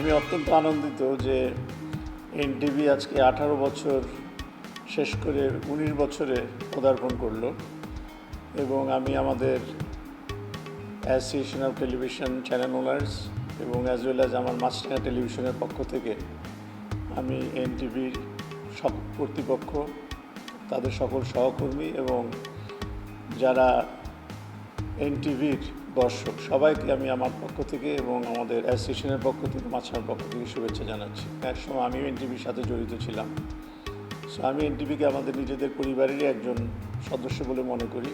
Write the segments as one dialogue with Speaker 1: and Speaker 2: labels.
Speaker 1: আমি অত্যন্ত আনন্দিত যে এনটিভি আজকে 18 বছর শেষ করে 19 বছরে পদার্পণ করলো এবং আমি আমাদের association of television channel owners এবং অ্যাজ ওয়েল অ্যাজ আমার মাছরাঙা টেলিভিশনের পক্ষ থেকে আমি এনটিভির সব কর্তৃপক্ষ, তাদের সকল সহকর্মী এবং যারা এনটিভির দর্শক সবাইকে আমি আমার পক্ষ থেকে এবং আমাদের অ্যাসোসিয়েশনের পক্ষ থেকে মাছরাঙার পক্ষ থেকে শুভেচ্ছা জানাচ্ছি। একসময় আমিও এনটিভির সাথে জড়িত ছিলাম। সো আমি এনটিভিকে আমাদের নিজেদের পরিবারেরই একজন সদস্য বলে মনে করি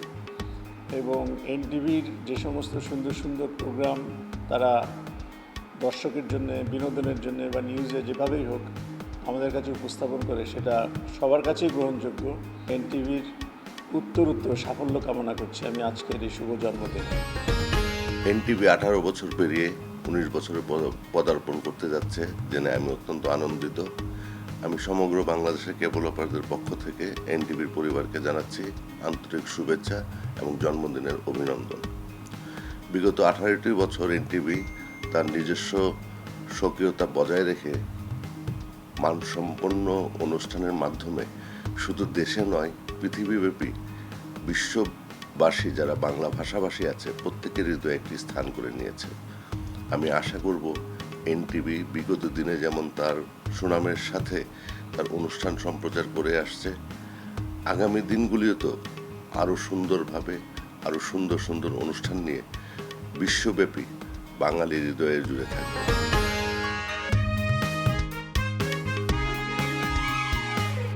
Speaker 1: এবং এনটিভির যে সমস্ত সুন্দর সুন্দর প্রোগ্রাম তারা দর্শকের জন্য, বিনোদনের জন্য বা নিউজে যেভাবেই হোক আমাদের কাছে উপস্থাপন করে সেটা সবার কাছেই গ্রহণযোগ্য। এনটিভির উত্তর সাফল্য কামনা করছি আমি আজকের এই শুভ জন্মদিনে।
Speaker 2: এনটিভি 18 বছর পেরিয়ে 19 বছরে পদার্পণ করতে যাচ্ছে জেনে আমি অত্যন্ত আনন্দিত। আমি সমগ্র বাংলাদেশের কেবল অপারেটরদের পক্ষ থেকে এনটিভির পরিবারকে জানাচ্ছি আন্তরিক শুভেচ্ছা এবং জন্মদিনের অভিনন্দন। বিগত 18টি বছর এনটিভি তার নিজস্ব স্বকীয়তা বজায় রেখে মানসম্পন্ন অনুষ্ঠানের মাধ্যমে শুধু দেশে নয় পৃথিবীব্যাপী বিশ্ববাসী যারা বাংলা ভাষাভাষী আছে প্রত্যেকের হৃদয়ে একটি স্থান করে নিয়েছে। আমি আশা করব এনটিভি বিগত দিনে যেমন তার সুনামের সাথে তার অনুষ্ঠান সম্প্রচার করে আসছে, আগামী দিনগুলিতেও আরও সুন্দরভাবে আরও সুন্দর সুন্দর অনুষ্ঠান নিয়ে বিশ্বব্যাপী বাঙালির হৃদয়ে জুড়ে থাকবে।